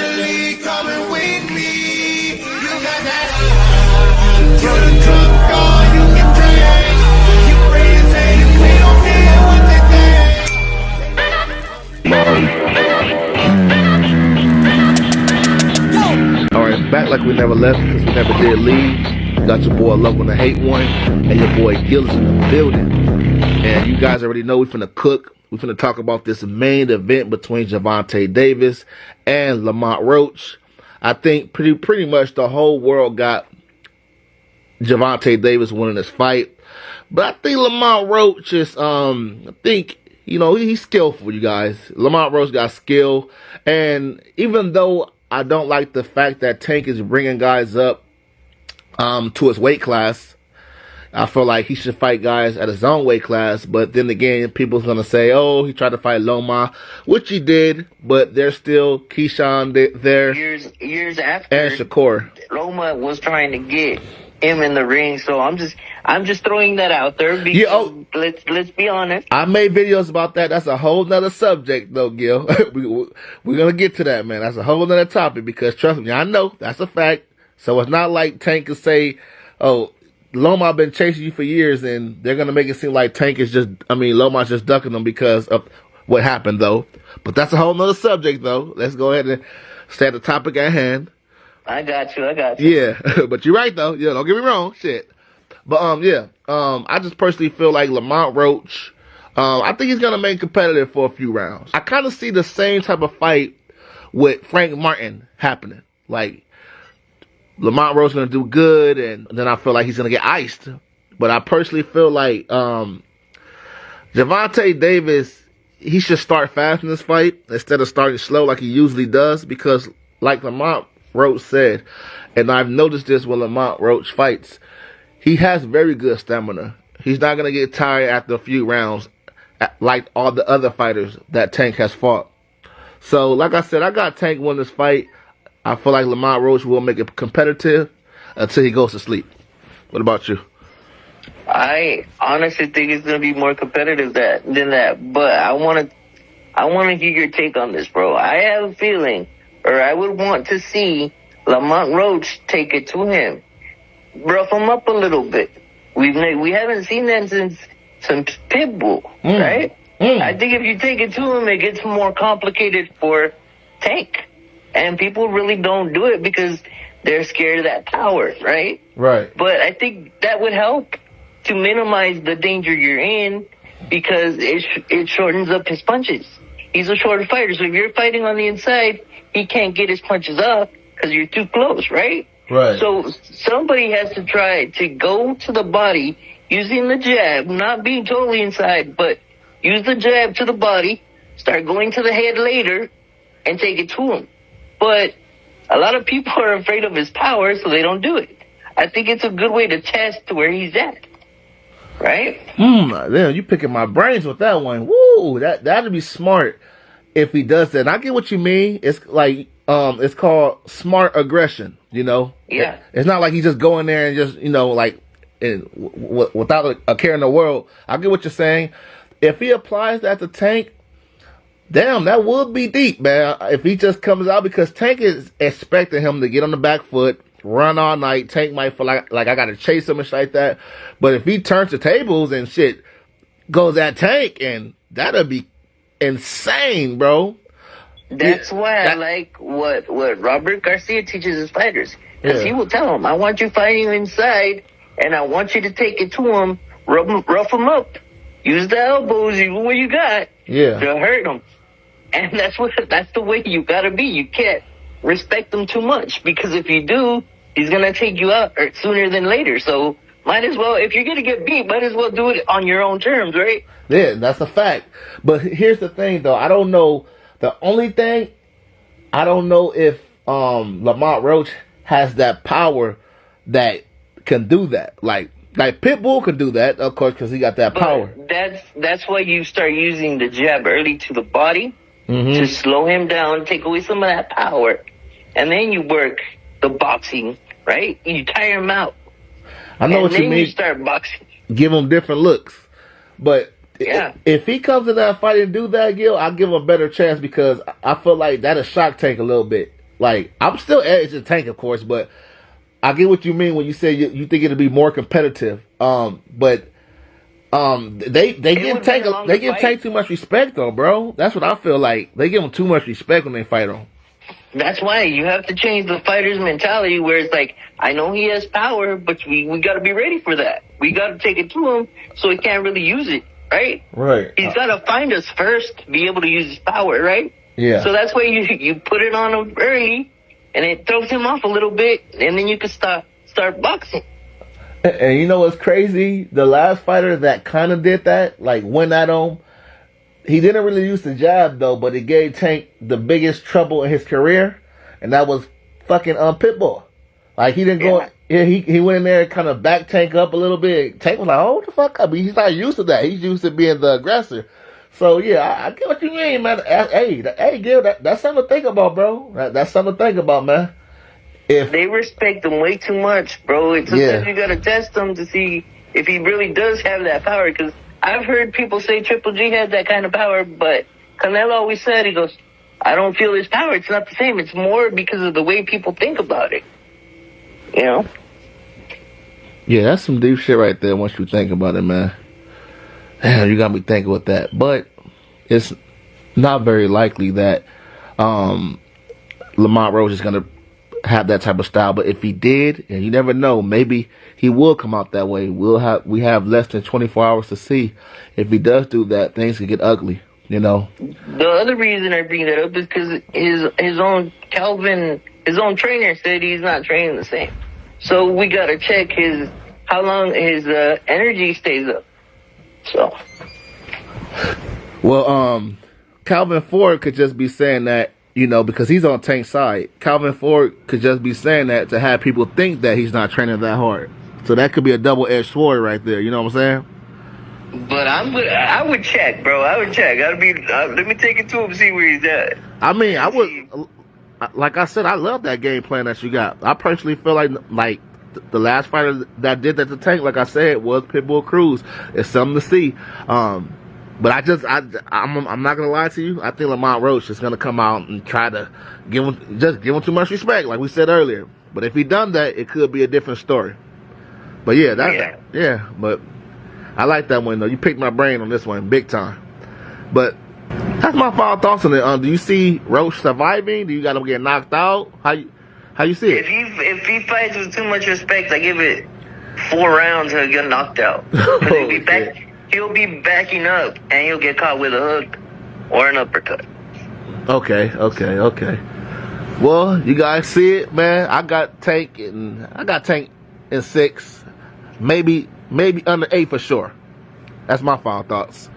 Eventually coming with me. You got that. Till the truck gone, you can drink. You free to say we don't care what they think. Alright, back like we never left because we never did leave. Got your boy Love on the Hate One and your boy Gil's in the building. And you guys already know we finna cook. We finna talk about this main event between Gervonta Davis and Lamont Roach. I think pretty much the whole world got Gervonta Davis winning this fight. But I think Lamont Roach is, he's skillful, you guys. Lamont Roach got skill. And even though I don't like the fact that Tank is bringing guys up to his weight class, I feel like he should fight guys at his own weight class. But then again, people's going to say, oh, he tried to fight Loma, which he did. But there's still Keyshawn there. Years after. And Shakur. Loma was trying to get him in the ring. So I'm just throwing that out there. Because let's be honest. I made videos about that. That's a whole nother subject, though, Gil. We're going to get to that, man. That's a whole nother topic because, trust me, I know that's a fact. So it's not like Tank can say, oh, Loma been chasing you for years, and they're going to make it seem like Loma's just ducking them because of what happened, though. But that's a whole nother subject, though. Let's go ahead and stay at the topic at hand. I got you. Yeah, but you're right, though. Yeah, don't get me wrong. Shit. But, I just personally feel like Lamont Roach, I think he's going to make competitive for a few rounds. I kind of see the same type of fight with Frank Martin happening. Like, Lamont Roach is going to do good, and then I feel like he's going to get iced. But I personally feel like Gervonta Davis, he should start fast in this fight instead of starting slow like he usually does. Because like Lamont Roach said, and I've noticed this when Lamont Roach fights, he has very good stamina. He's not going to get tired after a few rounds like all the other fighters that Tank has fought. So like I said, I got Tank win this fight. I feel like Lamont Roach will make it competitive until he goes to sleep. What about you? I honestly think it's going to be more competitive than that. But I want to hear your take on this, bro. I have a feeling, or I would want to see Lamont Roach take it to him, rough him up a little bit. We haven't seen that since Pitbull, right? I think if you take it to him, it gets more complicated for Tank. And people really don't do it because they're scared of that power, right? Right. But I think that would help to minimize the danger you're in because it shortens up his punches. He's a shorter fighter, so if you're fighting on the inside, he can't get his punches up because you're too close, right? Right. So somebody has to try to go to the body using the jab, not being totally inside, but use the jab to the body, start going to the head later, and take it to him. But a lot of people are afraid of his power, so they don't do it. I think it's a good way to test where he's at. Right? Damn, you picking my brains with that one. Woo, that'd be smart if he does that. And I get what you mean. It's like, it's called smart aggression, you know? Yeah. It's not like he's just going there and just, without a care in the world. I get what you're saying. If he applies that to Tank, damn, that would be deep, man. If he just comes out, because Tank is expecting him to get on the back foot, run all night. Tank might feel like I got to chase him and shit like that. But if he turns the tables and shit goes at Tank, and that'd be insane, bro. That's why I like what Robert Garcia teaches his fighters. Because he will tell them, I want you fighting inside, and I want you to take it to him, rough him up. Use the elbows, use what you got to hurt him. And that's the way you gotta be. You can't respect him too much, because if you do, he's gonna take you out sooner than later. So might as well, if you're gonna get beat, might as well do it on your own terms, right? Yeah, that's a fact. But here's the thing, though. I don't know. The only thing, I don't know if Lamont Roach has that power that can do that. Like Pitbull can do that, of course, because he got that power. That's why you start using the jab early to the body to slow him down, take away some of that power, and then you work the boxing, right? You tire him out. I know what you mean. And then you start boxing. Give him different looks. But if he comes in that fight and do that, Gil, I'll give him a better chance, because I feel like that'll shock Tank a little bit. Like, I'm still edge of Tank, of course, but I get what you mean when you say you think it'll be more competitive. But they give Tank too much respect though, bro. That's what I feel like. They give him too much respect when they fight him. That's why you have to change the fighter's mentality where it's like, I know he has power, but we got to be ready for that. We got to take it to him so he can't really use it, right? Right. He's got to find us first to be able to use his power, right? Yeah. So that's why you put it on him early, and it throws him off a little bit, and then you can start boxing. And you know what's crazy? The last fighter that kind of did that, like went at him, he didn't really use the jab though, but it gave Tank the biggest trouble in his career, and that was fucking Pitbull. Like he didn't go, he went in there and kind of back Tank up a little bit. Tank was like, "Hold the fuck up!" He's not used to that. He's used to being the aggressor. So yeah, I get what you mean, man. Hey, Gil, that's something to think about, bro. That's something to think about, man. If they respect him way too much, bro, sometimes you gotta test him to see if he really does have that power. Because I've heard people say Triple G has that kind of power, but Canelo always said, he goes, I don't feel his power. It's not the same. It's more because of the way people think about it. You know? Yeah, that's some deep shit right there once you think about it, man. Damn, you got me thinking with that. But it's not very likely that Lamont Roach is going to have that type of style. But if he did, and you never know, maybe he will come out that way. We have less than 24 hours to see. If he does do that, things could get ugly, you know. The other reason I bring that up is because his own his own trainer said he's not training the same. So we got to check how long his energy stays up. So, well, Calvin Ford could just be saying that, you know, because he's on Tank's side. Calvin Ford could just be saying that to have people think that he's not training that hard. So that could be a double-edged sword right there. You know what I'm saying? But I would check, bro. I would check. Let me take it to him and see where he's at. I mean, I would, like I said, I love that game plan that you got. I personally feel like the last fighter that did that to Tank, like I said, was Pitbull Cruz. It's something to see. But I'm not gonna lie to you. I think Lamont Roach is gonna come out and try to give him too much respect, like we said earlier. But if he done that, it could be a different story. But yeah, but I like that one though. You picked my brain on this one big time. But that's my final thoughts on it. Do you see Roach surviving? Do you got him get knocked out? How you see it? If he fights with too much respect, I give it 4 rounds and he'll get knocked out. He'll be backing up and he'll get caught with a hook or an uppercut. Okay. Well, you guys see it, man. I got Tank in 6, maybe under 8 for sure. That's my final thoughts.